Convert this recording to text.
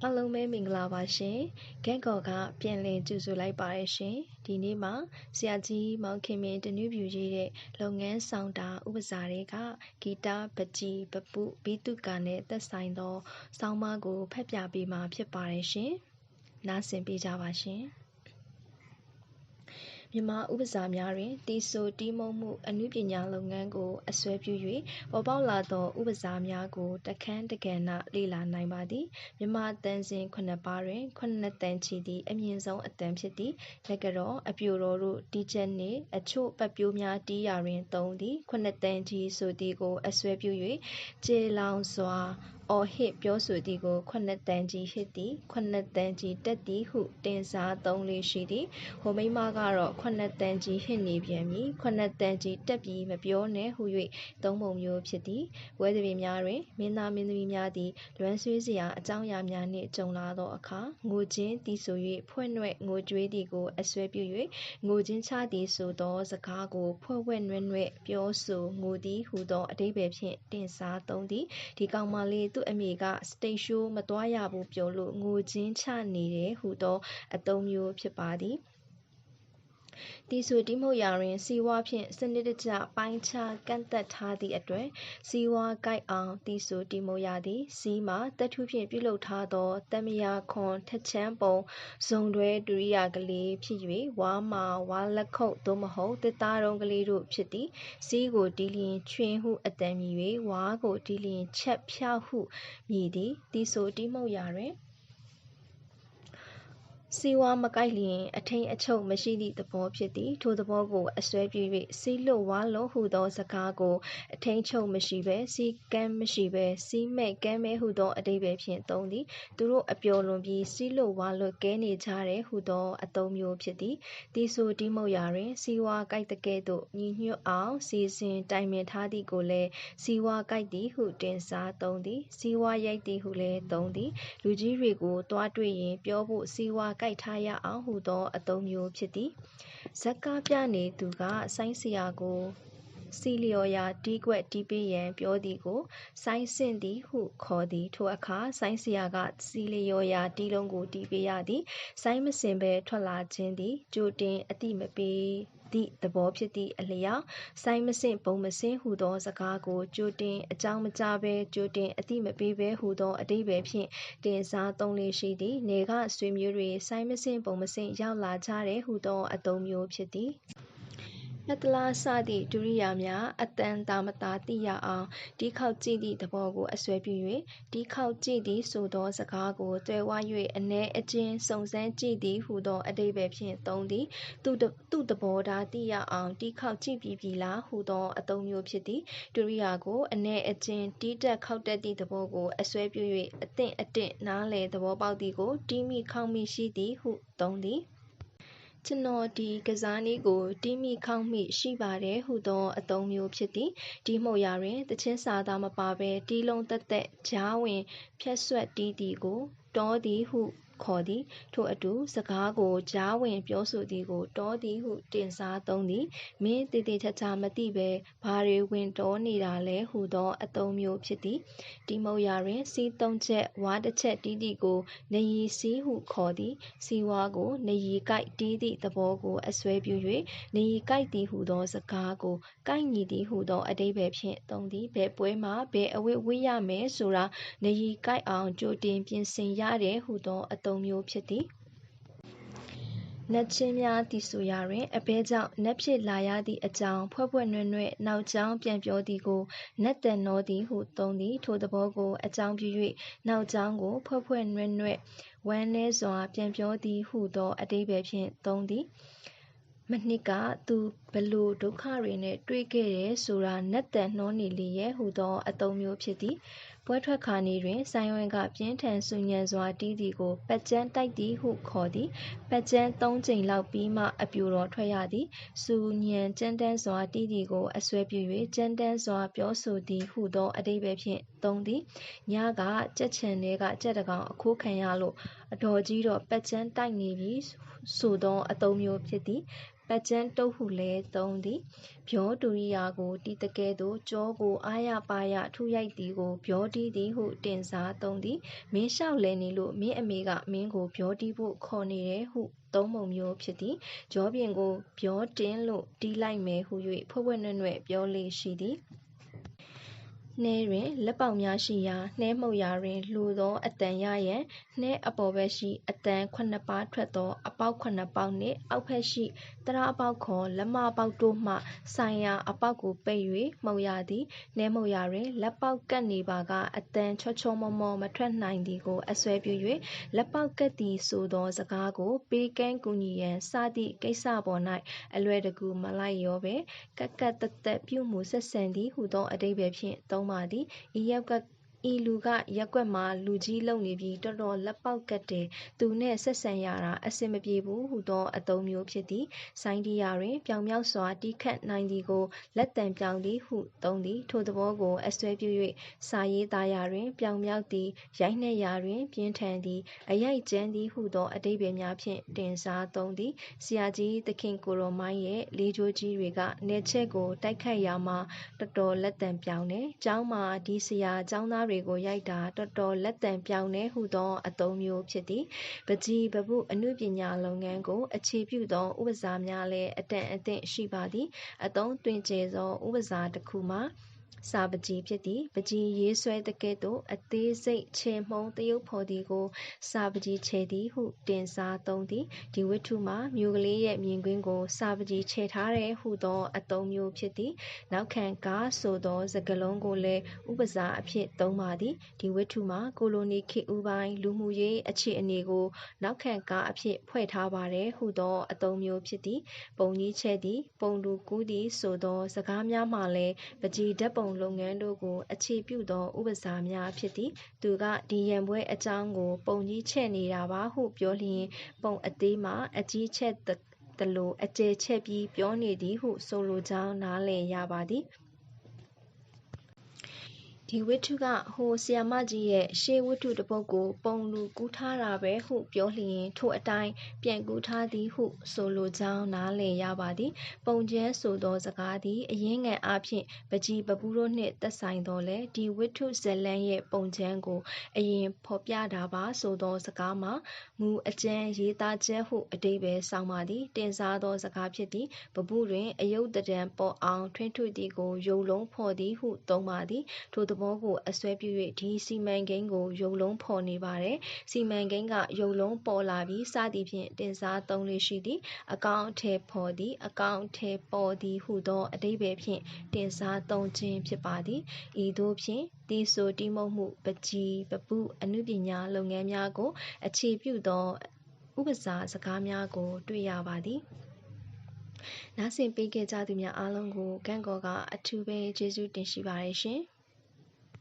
အားလုံးပဲမင်္ဂလာပါရှင်။ဂက်ကော်ကပြန်လည်ကြိုဆိုလိုက်ပါရရှင်။ဒီနေ့မှာဆရာကြီးမောင်ခင်မင်းတနည်းပြရေးတဲ့လုပ်ငန်းဆောင်တာဥပစာတွေကဂီတပကြီးပပုဘိတုကာနဲ့သက်ဆိုင်သောဆောင်းပါးကိုဖတ်ပြပေးမှာဖြစ်ပါတယ်ရှင်။နားဆင်ပေးကြပါရှင်။မြန်မာဥပစာများတွင်တီဆိုတီးမုံမှုအနုပညာလုပ်ငန်းကိုအစွဲပြု၍ပေါ်ပေါက်လာသောဥပစာများကိုတခန်းတကဏ္ဍလေ့လာနိုင်ပါသည်မြန်မာတန်စဉ်9ပါးတွင်9တန်ချီသည့်အမြင့်ဆုံးအတန်ဖြစ်သည်လက်ကြောအပြိုတော်တို့တီးချက်နှင့်အချို့ပတ်ပြိုးများတီးရာတွင်သုံးသည်9တန်ချီဆိုသည်ကိုအစွဲပြု၍ကျေလောင်စွာအော်ဟစ်ပြောဆိုသည်ကို9တန်ကြီးဟစ်သည်9တန်ကြီးတက်သည်ဟုတင်စားသုံးလေးရှိသည်ဟိုမိမကတော့9တန်ကြီးဟစ်နေပြန်ပြီ9တန်ကြီးတက်ပြီးမပြောနဲ့ဟု၍သုံးပုံမျိုးဖြစ်သည်ဝဲသပြေများတွင်မင်းသားမင်းသမီးများသည်လွမ်းဆွေးစရာအကြောင်းအရာများနှင့်ကြုံလာသောအခါငိုခြင်းသည်ဆို၍ဖွင့်နှဲ့ငိုကြွေးသည်ကိုအစွဲပြု၍ငိုခြင်းချသည်ဆိုသောစကားကိုဖွဲ့ဝဲ့နွဲ့နွဲ့ပြောဆိုငိုသည်ဟုသောအဓိပ္ပာယ်ဖြင့်တင်စားသုံးသည်ဒီကောင်မလေးသူ့အမေကစတိတ်ရှိုးမသွားရဘူးပြောလို့ငိုခြင်းချနေတယ်ဟုသောအသုံးမျိုးဖြစ်ပါသည်တီဆိုတီးမှုရာတွင်စီဝါဖြင့်စနစ်တကျပိုင်းခြားကန့်သက်ထားသည့်အတွက်စီဝါကိုက်အောင်တီဆိုတီးမှုရသည်စီးမှာတက်ထုဖြင့်ပြုလုပ်ထားသောတမယာခွန်ထက်ချမ်းပုံဇုံတွဲဒုရိယာကလေးဖြစ်၍ဝါမာဝါလက်ခုပ်သို့မဟုတ်တစ်သားတုံးကလေးတို့ဖြစ်သည်စီးကိုတီးလျင်ချွင်ဟုအတန်မြည်၍ဝါကိုတီးလျင်ချက်ဖြောက်ဟုမြည်သည်တီဆိုတီးမှုရာတွင်စီဝါမကိုက်လျင်အထိန်အချုပ်မရှိသည့်သဘောဖြစ်သည်ထိုသဘောကိုအစွဲပြု၍စီးလွတ်ဝါလွတ်ဟုသောစကားကိုအထိန်ချုပ်မရှိဘဲစီးကမ်းမရှိဘဲစီးမဲ့ကမ်းမဲဟုသောအဓိပ္ပာယ်ဖြင့်သုံးသည်သူတို့အပျော်လွန်ပြီးစီးလွတ်ဝါလွတ်ကဲနေကြတယ်ဟုသောအသုံးမျိုးဖြစ်သည်တီဆိုတီးမှုရာတွင်စီဝါကိုက်တကဲ့သို့ညီညွတ်အောင်စီစဉ်တိုင်ပင်ထားသည်ကိုလည်းစီဝါကိုက်သည်ဟုတင်စားသုံးသည်စီဝါရိုက်သည်ဟုလည်းသုံးသည်လူကြီးတွေကိုတွားတွေ့ရင်ပြောဖို့စီဝါကိုက်ထားရအောင်ဟုသောအသုံးမျိုးဖြစ်သည်ဇက်ကားပြနေသူကဆိုင်းဆရာကိုစီလျော်ရာတီးကွက်တီးပေးရန်ပြောသည်ကိုဆိုင်းဆင့်သည်ဟုခေါ်သည်ထိုအခါဆိုင်းဆရာကစီလျော်ရာတီးလုံးကိုတီးပေးရသည်ဆိုင်းမစင်ဘဲထွက်လာခြင်းသည်ကြိုတင်အတိမပေးသည့်သဘောဖြစ်သည့်အလျောက်ဆိုင်းမစင့်ပုံမစင့်ဟုသောစကားကိုကြိုတင်အကြောင်းမကြားဘဲကြိုတင်အတိမပေးဘဲဟုသောအဓိပ္ပာယ်ဖြင့်တင်စားသုံးလေးရှိသည်နေကဆွေမျိုးတွေဆိုင်းမစင့်ပုံမစင့်ရောက်လာကြတယ်ဟုသောအသုံးမျိုးဖြစ်သည်နှစ်တလားစသည့်ဒုရိယာများအတန်တာမတာသိရအောင်တီးခေါက်ကြည့်သည့်သဘောကိုအစွဲပြု၍တီးခေါက်ကြည့်သည်ဆိုသောစကားကိုတွယ်ဝ၍အနည်းအကျဉ်းစုံစမ်းကြည့်သည်ဟုသောအဓိပ္ပာယ်ဖြင့်သုံးသည်သူ့သဘောထားသိရအောင်တီးခေါက်ကြည့်ပြီးပြီလားဟုသောအသုံးမျိုးဖြစ်သည်ဒုရိယာကိုအနည်းအကျဉ်းတီးတက်ခေါက်တက်သည့်သဘောကိုအစွဲပြု၍အသင့်အတင့်နားလည်သဘောပေါက်သည်ကိုတီးမိခေါက်မိရှိသည်ဟုသုံးသည်ကျွန်တော်ဒီကစားနည်းကိုတီးမိခေါက်မိရှိပါတယ်ဟုသောအသုံးမျိုးဖြစ်သည်တီးမှုရာတွင်တခြင်းစာသားမပါဘဲတီးလုံးသက်သက်ကြားဝင်ဖြတ်ဆွတ်တီးသည်ကိုတောသည်ဟုခေါ်သည်ထို့အတူစကားကိုကြားဝင်ပြောဆိုသည်ကိုတောသည်ဟုတင်စားသုံးသည်မင်းတည်တည်ချာချာမသိဘဲဘာတွေဝင်တောနေတာလဲဟုသောအသုံးမျိုးဖြစ်သည်တီးမှုရာတွင်စီးသုံးချက်ဝါတစ်ချက်တီးသည်ကိုနရီစီးဟုခေါ်သည်စီဝါကိုနရီကိုက်တီးသည့်သဘောကိုအစွဲပြု၍နရီကိုက်သည်ဟုသောစကားကိုကိုက်ညီသည်ဟုသောအဓိပ္ပာယ်ဖြင့်သုံးသည်ဘယ်ပွဲမှာဘယ်အဝတ်ဝတ်ရမယ်ဆိုတာနရီကိုက်အောင်ကြိုတင်ပြင်ဆင်ရတယ်ဟုသောအသုံးမျိုးဖြစ်သည်နတ်ချင်းများတီဆိုရာတွင်အဘဲကြောင့်နတ်ဖြစ်လာရသည့်အကြောင်းဖွဲ့ဖွဲ့နွဲ့နွဲ့နောက်ကြောင်းပြန်ပြောသည်ကိုနတ်တန်တော်သည်ဟုသုံးသည်ထိုသဘောကိုအကြောင်းပြု၍နောက်ကြောင်းကိုဖွဲ့ဖွဲ့နွဲ့နွဲ့ဝမ်းနည်းစွာပြန်ပြောသည်ဟုသောအဓိပ္ပာယ်ဖြင့်သုံးသည်မနှစ်ကသူဘလို့ဒုက္ခတွေနဲ့တွေ့ခဲ့တယ်ဆိုတာနတ်တန်နှောနေလေရဲ့ဟုသောအသုံးမျိုးဖြစ်သည်ပွဲထွက်ခါနေတွင်ဆိုင်ဝင်းကပြင်းထန်ဆူညံစွာတီးသည်ကိုပတ်ကျန်းတိုက်သည်ဟုခေါ်သည်ပတ်ကျန်း3ကြိမ်လောက်ပြီးမှအပြိုတော်ထွက်ရသည်ဆူညံကြမ်းတမ်းစွာတီးသည်ကိုအစွဲပြု၍ကြမ်းတမ်းစွာပြောဆိုသည်ဟုသောအဓိပ္ပာယ်ဖြင့်သုံးသည်ညကကြက်ချန်ထဲကကြက်တကောင်အခိုးခံရလို့အတော်ကြီးတော့ပတ်ကျန်းတိုက်နေပြီဆိုသောအသုံးမျိုးဖြစ်သည် ပတ်ကျန်းတုတ်ဟုလည်းသုံးသည်ဗျောဒူရိယာကိုတီတကဲ့သို့ကြောကိုအာရပါရထုရိုက်သည်ကိုဗျောတီးသည်ဟုတင်စားသုံးသည်မင်းလျှောက်လဲနေလို့မင်းအမေကမင်းကိုဗျောတီးဖို့ခေါ်နေတယ်ဟုသုံးပုံမျိုးဖြစ်သည်ကြောပြင်ကိုဗျောတင်လို့တီးလိုက်မယ်ဟု၍ဖွယ်ဖွယ်နွဲ့နွဲ့ပြောလေရှိသည်နှဲတွင်လက်ပေါက်များရှိရာနှဲမှုတ်ရာတွင်လှိုသောအသံရရန်နှဲအပေါ်ဘက်ရှိအသံ7ပါးထွက်သောအပေါက်7ပေါက်နှင့်အောက်ဘက်ရှိတရပေါက်ခေါ်လက်မပေါက်တို့မှဆိုင်ရာအပေါက်ကိုပိတ်၍မှုတ်ရသည်နှဲမှုတ်ရာတွင်လက်ပေါက်ကပ်နေပါကအသံချောချောမောမောမထွက်နိုင်သည်ကိုအစွဲပြု၍လက်ပေါက်ကပ်သည်ဆိုသောစကားကိုပေးကမ်းကူညီရန်စသည့်ကိစ္စပေါ်၌အလွယ်တကူမလိုက်လျောပဲကပ်ကပ်သက်သက်ပြုမှုဆက်ဆံသည်ဟုသောအဓိပ္ပာယ်ဖြင့်သုံးပါသည်ဤလူကရပ်ကွက်မှာလူကြီးလုပ်နေပြီးတော်တော်လက်ပေါက်ကပ်တယ်သူနဲ့ဆက်ဆံရတာအဆင်မပြေဘူးဟုသောအသုံးမျိုးဖြစ်သည်ဆိုင်းဒီယာတွင်ပြောင်မြောက်စွာတီးခတ်နိုင်သည်ကိုလက်တံပြောင်သည်ဟုသုံးသည်ထိုသဘောကိုအစွဲပြု၍စာရေးသားရာတွင်ပြောင်မြောက်သည်ရိုက်နှက်ရာတွင်ပြင်းထန်သည်အရိုက်ကြမ်းသည်ဟုသောအဓိပ္ပာယ်များဖြင့်တင်စားသုံးသည်ဆရာကြီးသခင်ကိုရောမိုင်းရဲ့လေးချိုးကြီးတွေကနယ်ချက်ကိုတိုက်ခတ်ရာမှာတော်တော်လက်တံပြောင်တယ်ကျောင်းမှာဒီဆရာကျောင်းသားတွေကိုရိုက်တာတော်တော်လက်တံပြောင်တယ်ဟုသောအသုံးမျိုးဖြစ်သည်ပကြီးပပုအနုပညာလုပ်ငန်းကိုအခြေပြုသောဥပစာများလည်းအတန်အသင့်ရှိပါသည်အသုံးတွင်ကျယ်သောဥပစာတစ်ခုမှာစာပကြီးဖြစ်သည်ပကြီးရေးဆွဲတကဲ့သို့အသေးစိတ်ချေမှုန်းသရုပ်ဖော်သည်ကိုစာပကြီးချေသည်ဟုတင်စားသုံးသည်ဒီဝတ္ထုမှာမြို့ကလေးရဲ့မြင်ကွင်းကိုစာပကြီးချေထားတယ်ဟုသောအသုံးမျိုးဖြစ်သည်နောက်ခံကားဆိုသောစကားလုံးကိုလည်းဥပစာအဖြစ်သုံးပါသည်ဒီဝတ္ထုမှာကိုလိုနီခေတ်ဦးပိုင်းလူမှုရေးအခြေအနေကိုနောက်ခံကားအဖြစ်ဖွဲ့ထားပါတယ်ဟုသောအသုံးမျိုးဖြစ်သည်ပုံကြီးချဲ့သည်ပုံလူကူးသည်ဆိုသောစကားများမှာလည်းပကြီးဓာတ်ပုံလုပ်ငန်းတို့ကိုအခြေပြုသောဥပစာများဖြစ်သည်သူကဒီရန်ပွဲအကြောင်းကိုပုံကြီးချဲ့နေတာပါဟုပြောလျင်ပုံအသေးမှာအကြီးချဲ့သလိုအကျယ်ချဲ့ပြီးပြောနေသည်ဟုဆိုလိုကြောင်းနားလည်ရပါသည်ဒီဝတ္ထုကဟိုဆရာမကြီးရဲ့ရှေးဝတ္ထုတစ်ပုဒ်ကိုပုံလူကူးထားတာပဲဟုပြောလျင်ထိုအတိုင်းပြန်ကူးထားသည်ဟုဆိုလိုကြောင်းနားလည်ရပါသည်ပုံကျမ်းဆိုသောစကားသည်အရင်းခံအားဖြင့်ပကြီးပပူးတို့နှင့်သက်ဆိုင်သောလဲဒီဝတ္ထုဇာတ်လမ်းရဲ့ပုံကျမ်းကိုအရင်ဖော်ပြတာပါဆိုသောစကားမှာမူအကျမ်းရေးသားချက်ဟုအဓိပ္ပာယ်ဆောင်ပါသည်တင်စားသောစကားဖြစ်သည်ပပူးတွင်အယုတ်တံပေါ်အောင်ထွင်းထွသည်ကိုယုံလုံးဖော်သည်ဟုသုံးပါသည်ထိုသဘောကိုအစွဲပြု၍ဒီစီမံကိန်းကိုယုံလုံးဖော်နေပါတယ်စီမံကိန်းကယုံလုံးပေါ်လာပြီးစသည်ဖြင့်တင်စားသုံးလေးရှိသည်အကောင့်အထည်ဖော်သည်အကောင့်အထည်ပေါ်သည်ဟုသောအဓိပ္ပာယ်ဖြင့်တင်စားသုံးခြင်းဖြစ်ပါသည်ဤသို့ဖြင့်တီဆိုတီးမှုတ်မှုပကြီးပပုအနုပညာလုပ်ငန်းများကိုအခြေပြုသောဥပစာစကားများကိုတွေ့ရပါသည်နားဆင်ပေးခဲ့ကြသူများအားလုံးကိုကံကောကအထူးပဲကျေးဇူးတင်ရှိပါတယ်ရှင်။